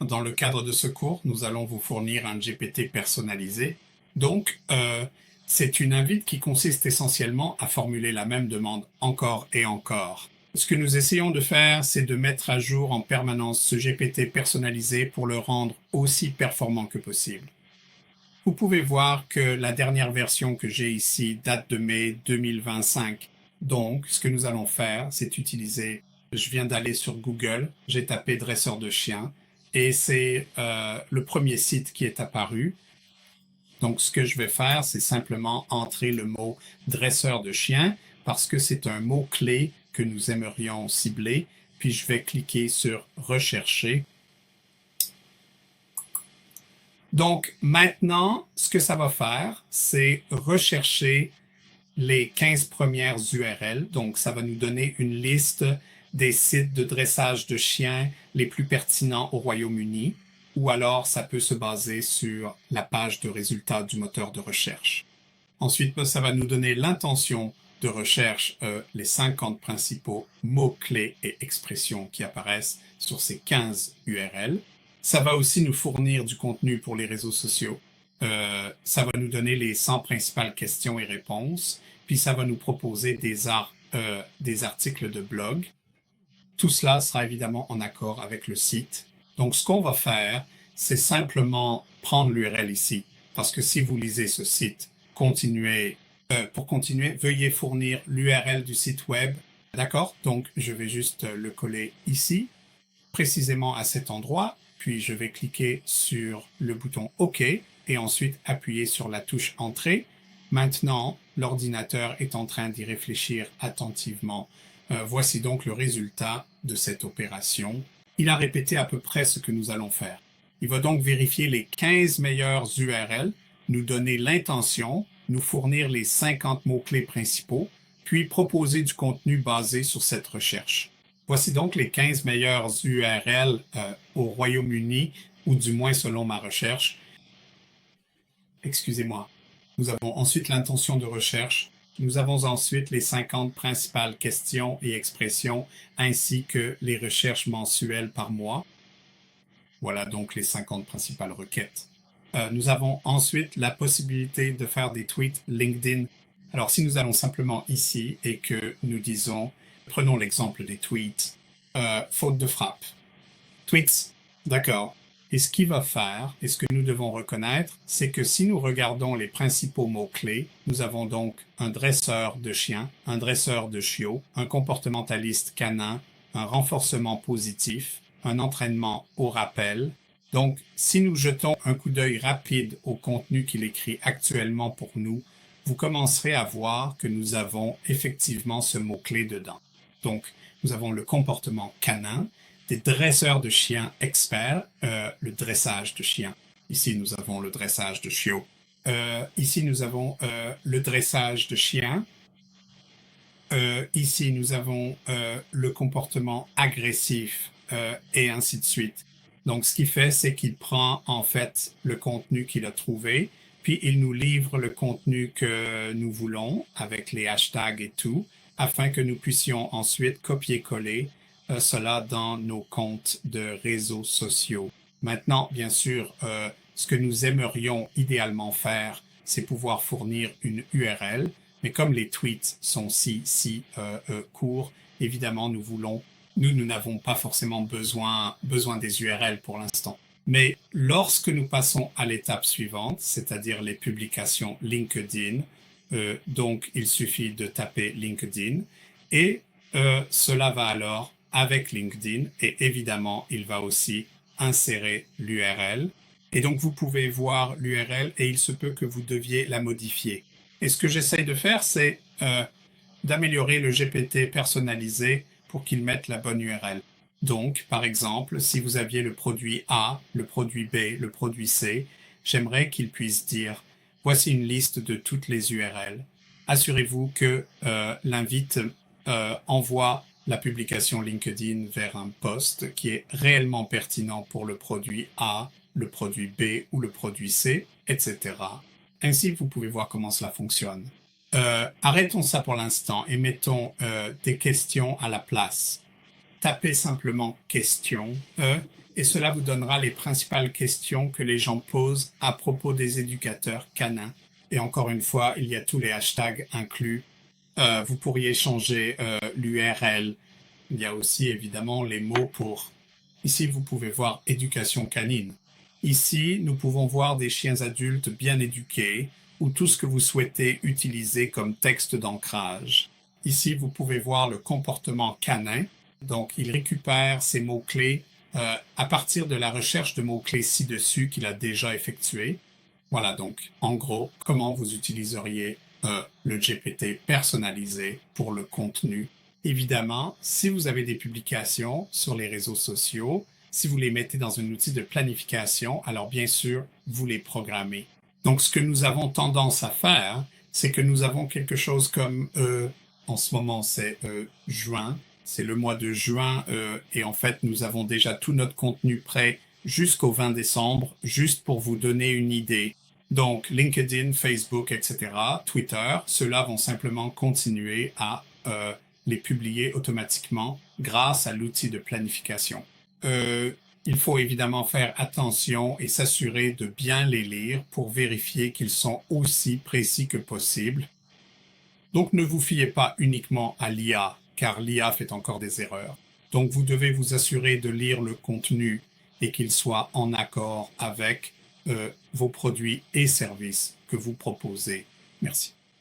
Dans le cadre de ce cours, nous allons vous fournir un GPT personnalisé. Donc, c'est une invite qui consiste essentiellement à formuler la même demande encore et encore. Ce que nous essayons de faire, c'est de mettre à jour en permanence ce GPT personnalisé pour le rendre aussi performant que possible. Vous pouvez voir que la dernière version que j'ai ici date de mai 2025. Donc, ce que nous allons faire, c'est utiliser, je viens d'aller sur Google, j'ai tapé dresseur de chiens, et c'est le premier site qui est apparu. Donc, ce que je vais faire, c'est simplement entrer le mot dresseur de chiens, parce que c'est un mot-clé que nous aimerions cibler, puis je vais cliquer sur rechercher. Donc maintenant, ce que ça va faire, c'est rechercher les 15 premières URL. Donc ça va nous donner une liste des sites de dressage de chiens les plus pertinents au Royaume-Uni, ou alors ça peut se baser sur la page de résultats du moteur de recherche. Ensuite, ça va nous donner l'intention de recherche, les 50 principaux mots-clés et expressions qui apparaissent sur ces 15 URL. Ça va aussi nous fournir du contenu pour les réseaux sociaux. Ça va nous donner les 100 principales questions et réponses, puis ça va nous proposer des articles de blog. Tout cela sera évidemment en accord avec le site. Donc, ce qu'on va faire, c'est simplement prendre l'URL ici, parce que si vous lisez ce site, pour continuer, veuillez fournir l'URL du site web. D'accord? Donc, je vais juste le coller ici, précisément à cet endroit, puis je vais cliquer sur le bouton OK et ensuite appuyer sur la touche Entrée. Maintenant, l'ordinateur est en train d'y réfléchir attentivement. Voici donc le résultat de cette opération. Il a répété à peu près ce que nous allons faire. Il va donc vérifier les 15 meilleures URL, nous donner l'intention, nous fournir les 50 mots-clés principaux, puis proposer du contenu basé sur cette recherche. Voici donc les 15 meilleures URL au Royaume-Uni, ou du moins selon ma recherche. Excusez-moi. Nous avons ensuite l'intention de recherche. Nous avons ensuite les 50 principales questions et expressions, ainsi que les recherches mensuelles par mois. Voilà donc les 50 principales requêtes. Nous avons ensuite la possibilité de faire des tweets LinkedIn. Alors si nous allons simplement ici et que nous disons, prenons l'exemple des tweets, faute de frappe. Tweets, d'accord. Et ce qu'il va faire, et ce que nous devons reconnaître, c'est que si nous regardons les principaux mots-clés, nous avons donc un dresseur de chiens, un dresseur de chiots, un comportementaliste canin, un renforcement positif, un entraînement au rappel. Donc, si nous jetons un coup d'œil rapide au contenu qu'il écrit actuellement pour nous, vous commencerez à voir que nous avons effectivement ce mot-clé dedans. Donc, nous avons le comportement canin, des dresseurs de chiens experts, le dressage de chiens. Ici, nous avons le dressage de chiots. Ici, nous avons le dressage de chiens. Ici, nous avons le comportement agressif et ainsi de suite. Donc, ce qu'il fait, c'est qu'il prend en fait le contenu qu'il a trouvé, puis il nous livre le contenu que nous voulons avec les hashtags et tout, afin que nous puissions ensuite copier-coller cela dans nos comptes de réseaux sociaux. Maintenant, bien sûr, ce que nous aimerions idéalement faire, c'est pouvoir fournir une URL, mais comme les tweets sont si courts, évidemment, nous n'avons pas forcément besoin des URL pour l'instant. Mais lorsque nous passons à l'étape suivante, c'est-à-dire les publications LinkedIn, donc il suffit de taper LinkedIn et cela va alors avec LinkedIn et évidemment, il va aussi insérer l'URL. Et donc, vous pouvez voir l'URL et il se peut que vous deviez la modifier. Et ce que j'essaye de faire, c'est d'améliorer le GPT personnalisé pour qu'il mette la bonne URL. Donc, par exemple, si vous aviez le produit A, le produit B, le produit C, j'aimerais qu'il puisse dire « Voici une liste de toutes les URL. Assurez-vous que l'invite envoie la publication LinkedIn vers un post qui est réellement pertinent pour le produit A, le produit B ou le produit C, etc. » Ainsi, vous pouvez voir comment cela fonctionne. Arrêtons ça pour l'instant et mettons des questions à la place. Tapez simplement question et cela vous donnera les principales questions que les gens posent à propos des éducateurs canins. Et encore une fois, il y a tous les hashtags inclus. Vous pourriez changer l'URL. Il y a aussi évidemment les mots pour... Ici, vous pouvez voir éducation canine. Ici, nous pouvons voir des chiens adultes bien éduqués ou tout ce que vous souhaitez utiliser comme texte d'ancrage. Ici, vous pouvez voir le comportement canin. Donc, il récupère ces mots-clés à partir de la recherche de mots-clés ci-dessus qu'il a déjà effectué. Voilà donc, en gros, comment vous utiliseriez le GPT personnalisé pour le contenu. Évidemment, si vous avez des publications sur les réseaux sociaux, si vous les mettez dans un outil de planification, alors bien sûr, vous les programmez. Donc, ce que nous avons tendance à faire, c'est que nous avons quelque chose comme, en ce moment, c'est juin, c'est le mois de juin, et en fait, nous avons déjà tout notre contenu prêt jusqu'au 20 décembre, juste pour vous donner une idée. Donc, LinkedIn, Facebook, etc., Twitter, ceux-là vont simplement continuer à les publier automatiquement grâce à l'outil de planification. Il faut évidemment faire attention et s'assurer de bien les lire pour vérifier qu'ils sont aussi précis que possible. Donc ne vous fiez pas uniquement à l'IA, car l'IA fait encore des erreurs. Donc vous devez vous assurer de lire le contenu et qu'il soit en accord avec vos produits et services que vous proposez. Merci.